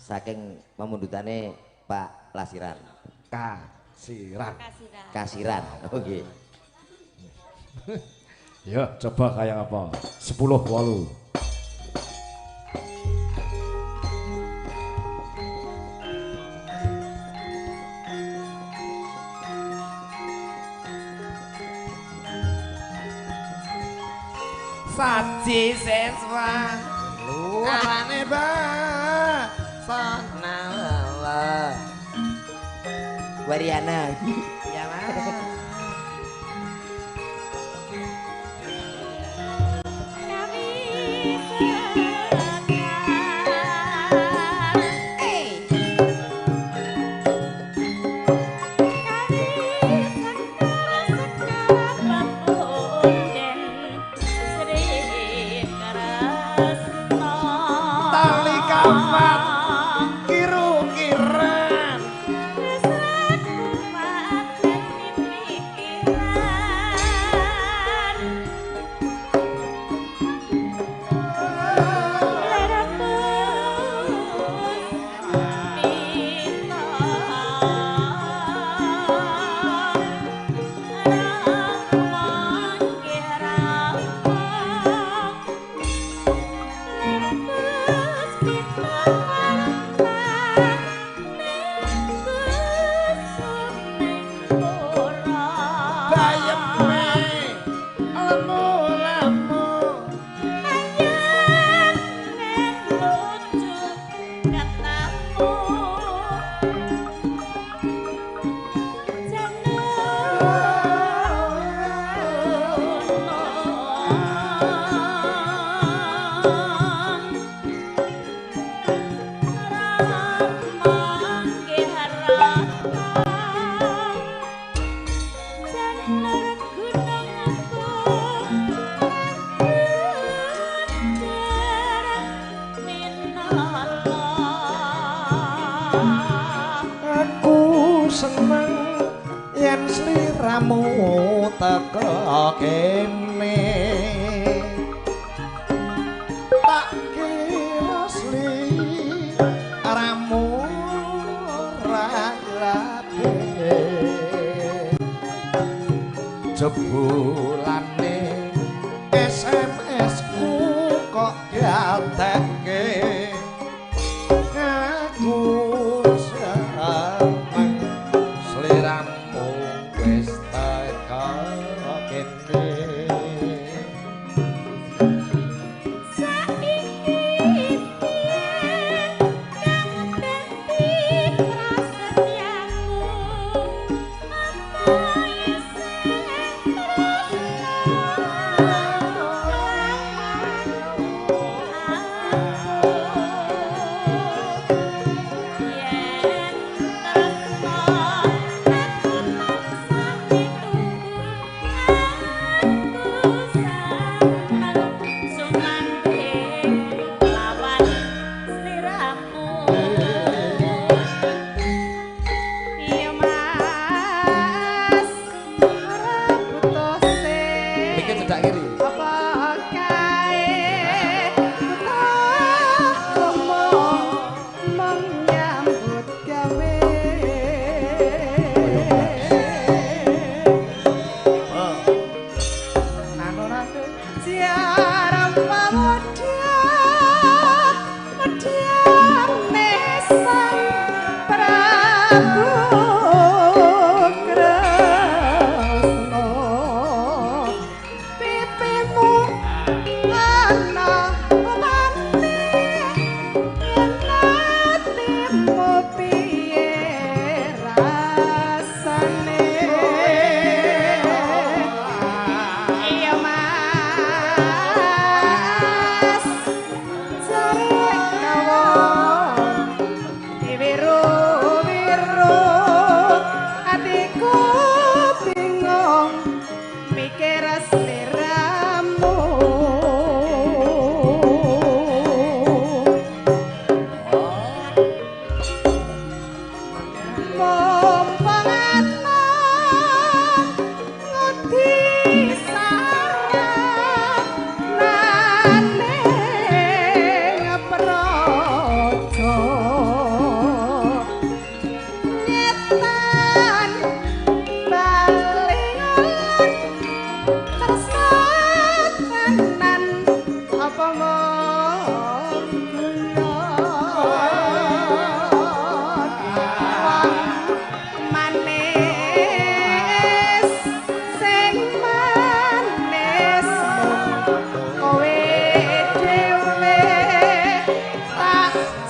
saking pemundutane Pak Lasiran. Kasiran. Kasiran. Oke. Ya, coba kayak apa? 10-8. Saji seswa arane ba Sanala. Wariana. ya lah tali kamat kiru-kiran aku seneng yen sliramu teko kene tak kira sliramu ora labe jebulane SMS ku kok gatekke aku seneng sliramu wis teko kene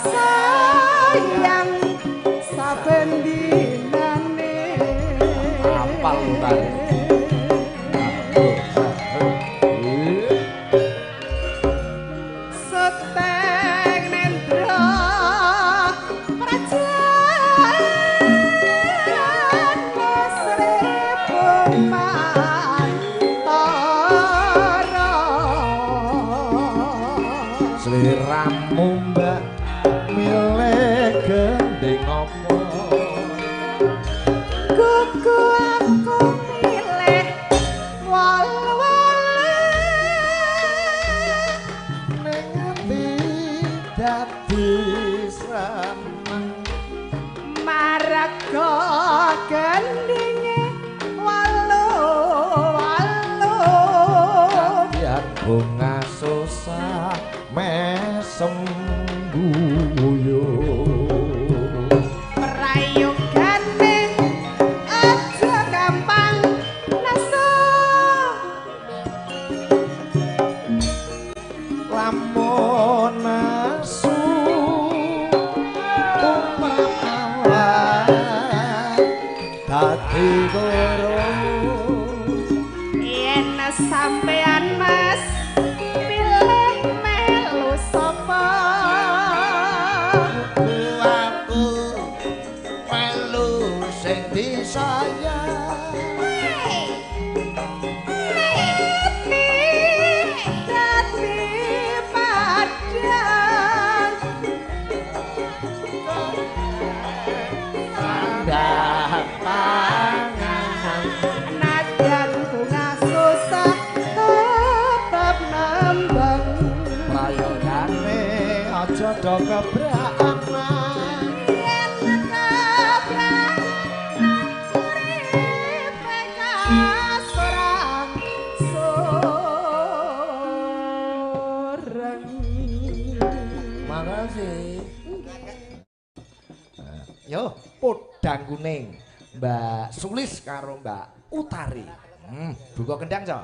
sayang saben dinane apal utare seteng nendra prajan seribu mantara sliramu mbak milih gendeng apa kuku aku milih wal-wale ngerti dadi seneng maraga gendinge walu-walu yang bunga susah mesem guyu prayogane aja gampang nasu lamun nasu umpama dadi goro yen sampean mas pilih melu sapa aku melu sing disayang dadi padang pangan najan bunga susah tetap nambang prayogane aja do kebrakan yen kebrang uripe kasorang sorang makasih yo podang kuning Mbak Sulis karo Mbak Utari buka kendang co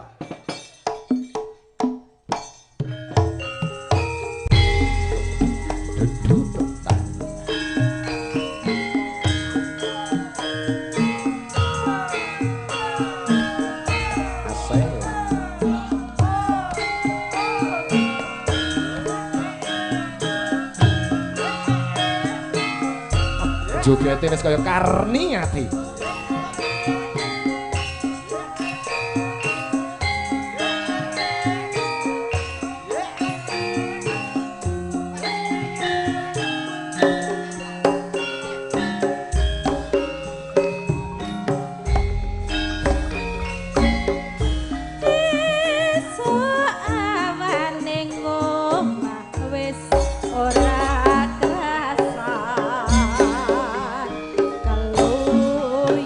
jogete wis kaya Karniati. ora krasan kalau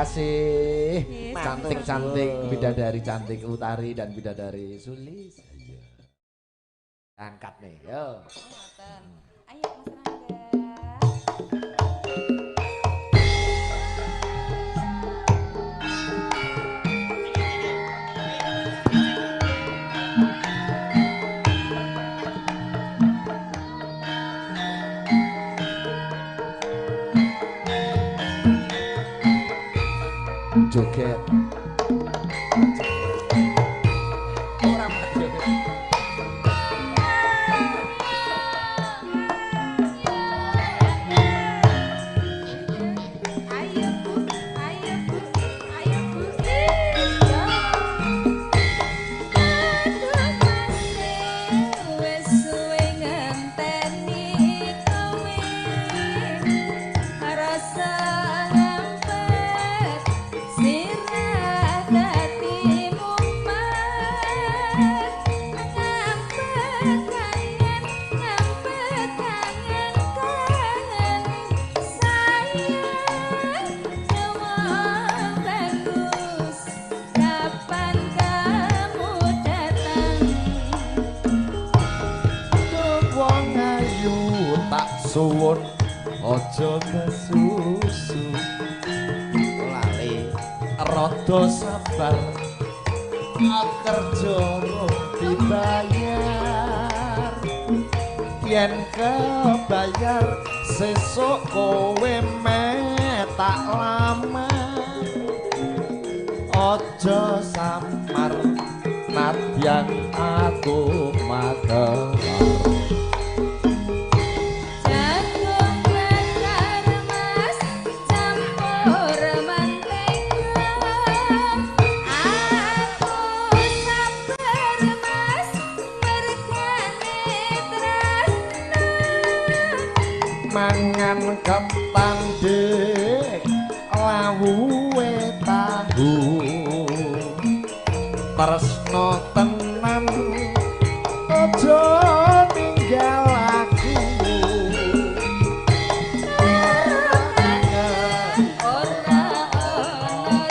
kasih Yes, cantik-cantik bidadari cantik Utari dan bidadari Sulis. Iya. Angkat nih, yo. Ayo Mas Rangga. Joget. Orang joget. Ayo Bu, ayo Bu, ayo Bu. Aduh masih wis suwe ngenteni kowe. Rasa ngampet sirah dadi mumet. Ngampet kangen, ngampet kangen sayang. Jawab bagus, kapan kamu datang? Wong ayu tak suwun aja kesusu. Lali. Rada sabar kerja rong dibayar. Yen kebayar sesuk kowe meh tak lamar. Aja samar nadyan aku magelar. Jagung bakar mas campur mentega. Aku sabar mas mergane tresna. Mangan ketan dik lawuhe tahu. Tresno tenan aja ninggal aku. Ora ana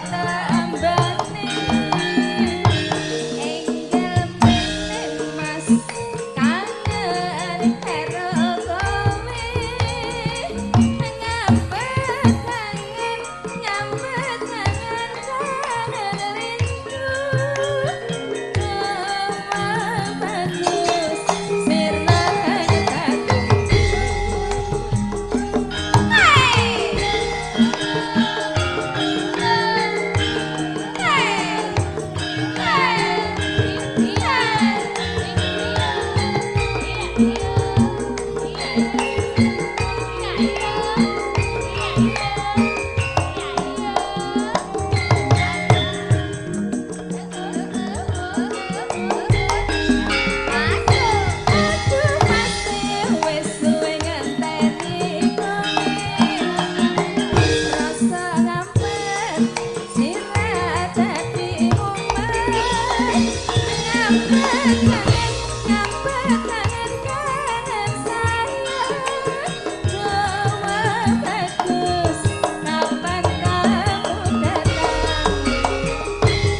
tambane enggal mene mas kangen karo kowe. Ngambet kangen, ngambet kangen rindu. Jawab bagus sirna batu.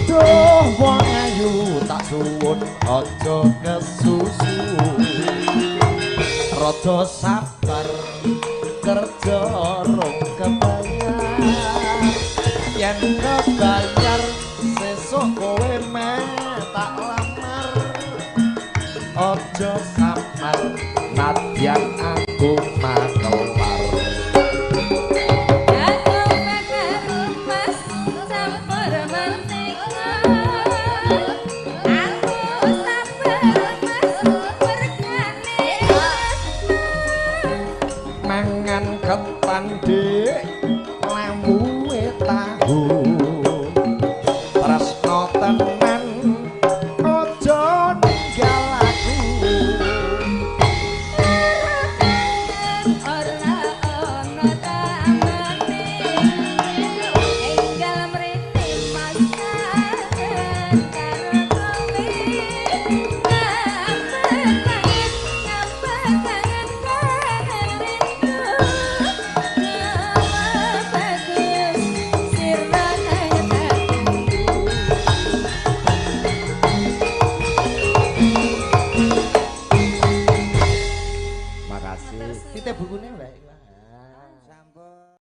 Duh wong ayu tak suwun aja kesusu. Rada sabar kerja rong kebayar. Yen kebayar sesuk kowe meh tak lamar. Aja samar nadyan aku makelar. Jagung bakar mas campur mentega. Aku sabar mas mergane tresna. Mangan ketan dik lawuhe tahu. Tresno tenan aja ninggal aku. Ora ana tambane enggal mrene mas kangen karo kowe. Ngambet kangen rindu. Jawab lek